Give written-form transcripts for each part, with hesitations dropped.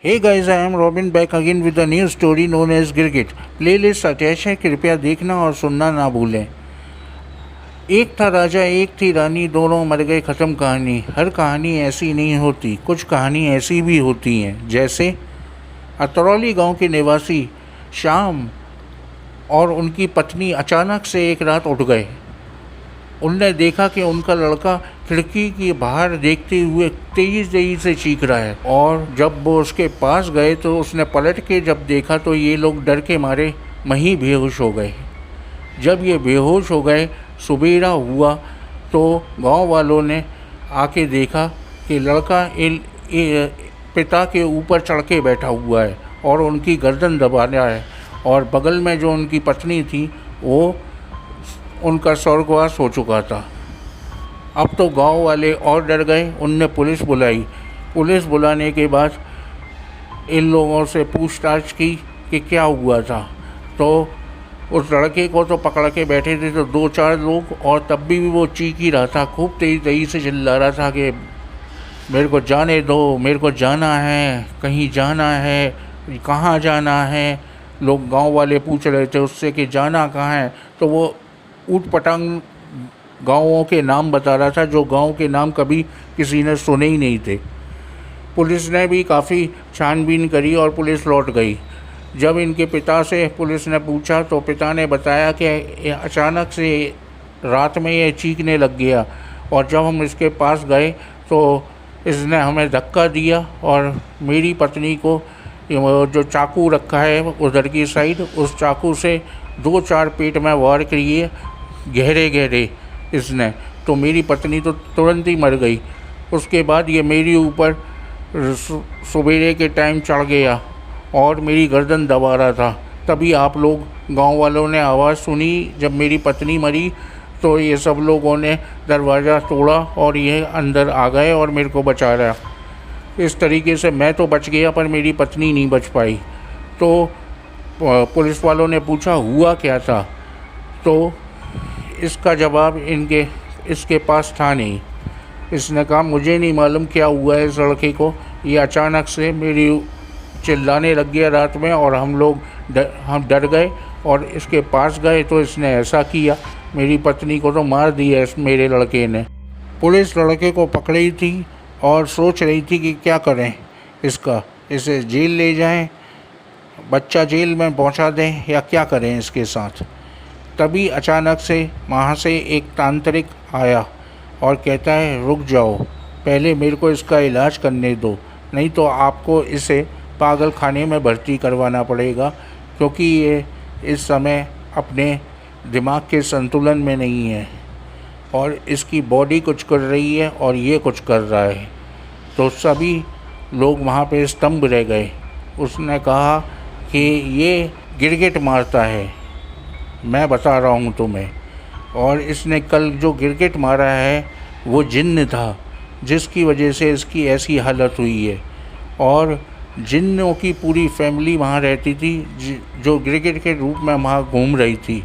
Hey guys, I am Robin back again with a new story known as गिरगिट। Playlist attach है, कृपया देखना और सुनना ना भूलें। एक था राजा, एक थी रानी, दोनों मर गए, ख़त्म कहानी। हर कहानी ऐसी नहीं होती, कुछ कहानी ऐसी भी होती हैं। जैसे अतरौली गांव के निवासी श्याम और उनकी पत्नी अचानक से एक रात उठ गए। उनने देखा कि उनका लड़का खिड़की के बाहर देखते हुए तेज़ी से चीख रहा है, और जब वो उसके पास गए तो उसने पलट के जब देखा तो ये लोग डर के मारे वहीं बेहोश हो गए। जब ये बेहोश हो गए, सुबेरा हुआ तो गांव वालों ने आके देखा कि लड़का पिता के ऊपर चढ़ के बैठा हुआ है और उनकी गर्दन दबा रहा है, और बगल में जो उनकी पत्नी थी वो उनका स्वर्गवास हो चुका था। अब तो गांव वाले और डर गए। उनने पुलिस बुलाई। पुलिस बुलाने के बाद इन लोगों से पूछताछ की कि क्या हुआ था। तो उस लड़के को तो पकड़ के बैठे थे तो 2-4 लोग, और तब भी वो चीख ही रहा था, खूब तेज़ी से चिल्ला रहा था कि मेरे को जाने दो, मेरे को जाना है, कहीं जाना है, कहाँ जाना है। लोग गांव वाले पूछ रहे थे उससे कि जाना कहाँ है, तो वो ऊट पटांग गाँवों के नाम बता रहा था, जो गांव के नाम कभी किसी ने सुने ही नहीं थे। पुलिस ने भी काफ़ी छानबीन करी और पुलिस लौट गई। जब इनके पिता से पुलिस ने पूछा तो पिता ने बताया कि अचानक से रात में ये चीखने लग गया, और जब हम इसके पास गए तो इसने हमें धक्का दिया और मेरी पत्नी को जो चाकू रखा है उधर की साइड, उस चाकू से 2-4 पेट में वार किए गहरे गहरे इसने, तो मेरी पत्नी तो तुरंत ही मर गई। उसके बाद ये मेरे ऊपर सवेरे के टाइम चढ़ गया और मेरी गर्दन दबा रहा था। तभी आप लोग गांव वालों ने आवाज़ सुनी। जब मेरी पत्नी मरी तो ये सब लोगों ने दरवाज़ा तोड़ा और ये अंदर आ गए और मेरे को बचा रहा। इस तरीके से मैं तो बच गया पर मेरी पत्नी नहीं बच पाई। तो पुलिस वालों ने पूछा हुआ क्या था, तो इसका जवाब इसके पास था नहीं। इसने कहा मुझे नहीं मालूम क्या हुआ है इस लड़के को, ये अचानक से मेरी चिल्लाने लग गया रात में, और हम डर गए और इसके पास गए तो इसने ऐसा किया। मेरी पत्नी को तो मार दिया मेरे लड़के ने। पुलिस लड़के को पकड़ी थी और सोच रही थी कि क्या करें, इसे जेल ले जाएं, बच्चा जेल में पहुंचा दें, या क्या करें इसके साथ। तभी अचानक से वहाँ से एक तांत्रिक आया और कहता है रुक जाओ, पहले मेरे को इसका इलाज करने दो, नहीं तो आपको इसे पागल खाने में भर्ती करवाना पड़ेगा, क्योंकि ये इस समय अपने दिमाग के संतुलन में नहीं है और इसकी बॉडी कुछ कर रही है और ये कुछ कर रहा है। तो सभी लोग वहाँ पे स्तंभ रह गए। उसने कहा कि ये गिरगिट मारता है, मैं बता रहा हूँ तुम्हें, और इसने कल जो गिरगिट मारा है वो जिन्न था, जिसकी वजह से इसकी ऐसी हालत हुई है। और जिन्नों की पूरी फैमिली वहाँ रहती थी, जो गिरगिट के रूप में वहाँ घूम रही थी,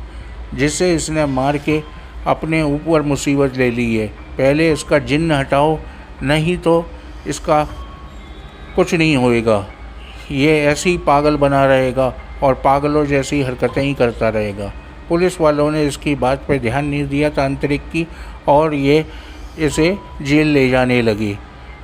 जिसे इसने मार के अपने ऊपर मुसीबत ले ली है। पहले इसका जिन्न हटाओ, नहीं तो इसका कुछ नहीं होएगा। ये ऐसे ही पागल बना रहेगा और पागलों जैसी हरकतें ही करता रहेगा। पुलिस वालों ने इसकी बात पर ध्यान नहीं दिया तांत्रिक की, और ये इसे जेल ले जाने लगी।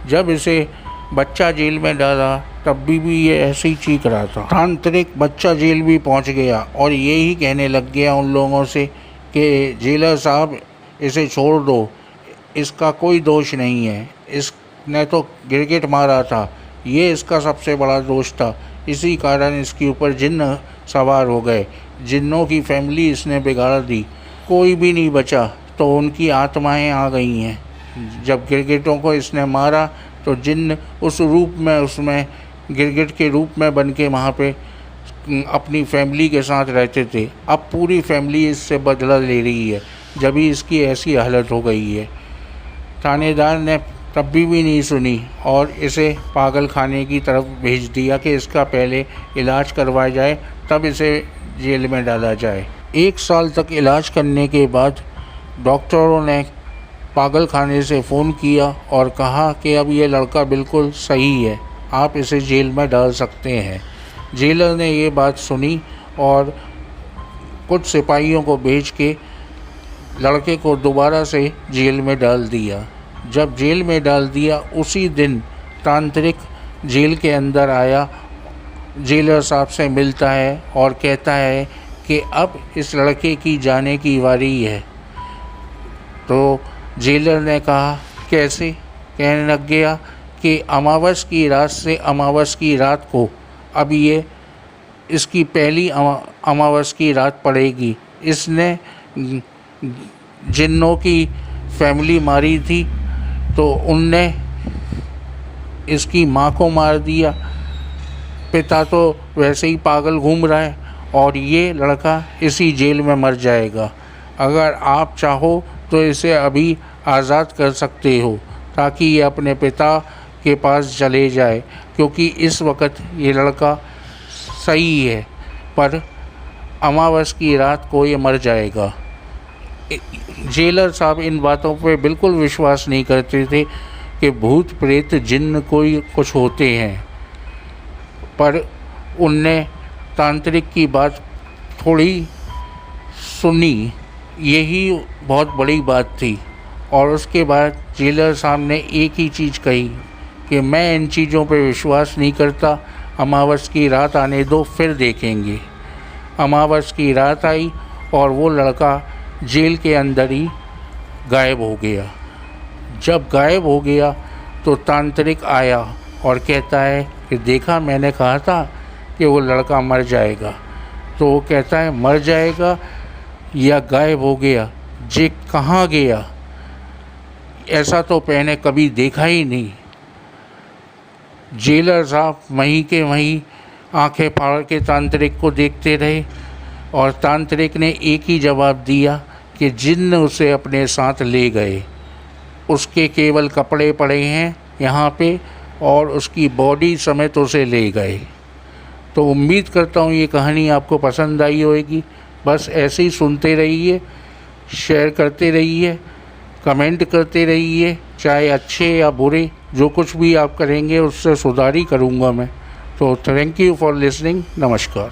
जब इसे बच्चा जेल में डाला तब भी ये ऐसे ही चीख रहा था। तांत्रिक बच्चा जेल भी पहुंच गया और ये ही कहने लग गया उन लोगों से कि जेलर साहब इसे छोड़ दो, इसका कोई दोष नहीं है, इसने तो गिरगिट मारा था, ये इसका सबसे बड़ा दोष था, इसी कारण इसके ऊपर जिन्न सवार हो गए, जिन्नों की फैमिली इसने बिगाड़ दी, कोई भी नहीं बचा, तो उनकी आत्माएं आ गई हैं। जब गिरगिटों को इसने मारा तो जिन्न उस रूप में, उसमें गिरगिट के रूप में बन के वहाँ पे अपनी फैमिली के साथ रहते थे। अब पूरी फैमिली इससे बदला ले रही है, जब ही इसकी ऐसी हालत हो गई है। थानेदार ने तब भी नहीं सुनी और इसे पागल खाने की तरफ भेज दिया कि इसका पहले इलाज करवाया जाए, तब इसे जेल में डाला जाए। 1 साल तक इलाज करने के बाद डॉक्टरों ने पागल खाने से फ़ोन किया और कहा कि अब ये लड़का बिल्कुल सही है, आप इसे जेल में डाल सकते हैं। जेलर ने ये बात सुनी और कुछ सिपाहियों को भेज के लड़के को दोबारा से जेल में डाल दिया। जब जेल में डाल दिया उसी दिन तांत्रिक जेल के अंदर आया, जेलर साहब से मिलता है और कहता है कि अब इस लड़के की जाने की बारी है। तो जेलर ने कहा कैसे? कहने लग गया कि अमावस की रात से अमावस की रात को अब ये इसकी पहली अमावस की रात पड़ेगी। इसने जिन्नों की फैमिली मारी थी तो उनने इसकी माँ को मार दिया। पिता तो वैसे ही पागल घूम रहा है और ये लड़का इसी जेल में मर जाएगा। अगर आप चाहो तो इसे अभी आज़ाद कर सकते हो ताकि ये अपने पिता के पास चले जाए, क्योंकि इस वक्त ये लड़का सही है पर अमावस की रात को ये मर जाएगा। जेलर साहब इन बातों पे बिल्कुल विश्वास नहीं करते थे कि भूत प्रेत जिन्न कोई कुछ होते हैं, पर उनने तांत्रिक की बात थोड़ी सुनी, यही बहुत बड़ी बात थी। और उसके बाद जेलर साहब ने एक ही चीज़ कही कि मैं इन चीज़ों पे विश्वास नहीं करता, अमावस की रात आने दो फिर देखेंगे। अमावस की रात आई और वो लड़का जेल के अंदर ही गायब हो गया। जब गायब हो गया तो तांत्रिक आया और कहता है कि देखा, मैंने कहा था कि वो लड़का मर जाएगा। तो वो कहता है मर जाएगा या गायब हो गया, जे कहाँ गया? ऐसा तो मैंने कभी देखा ही नहीं। जेलर साहब वहीं के वहीं आंखें फाड़ के तांत्रिक को देखते रहे और तांत्रिक ने एक ही जवाब दिया कि जिन्न उसे अपने साथ ले गए। उसके केवल कपड़े पड़े हैं यहाँ पे और उसकी बॉडी समेत उसे ले गए। तो उम्मीद करता हूँ ये कहानी आपको पसंद आई होगी। बस ऐसे ही सुनते रहिए, शेयर करते रहिए, कमेंट करते रहिए, चाहे अच्छे या बुरे, जो कुछ भी आप करेंगे उससे सुधार ही करूँगा मैं। तो थैंक यू फॉर लिसनिंग। नमस्कार।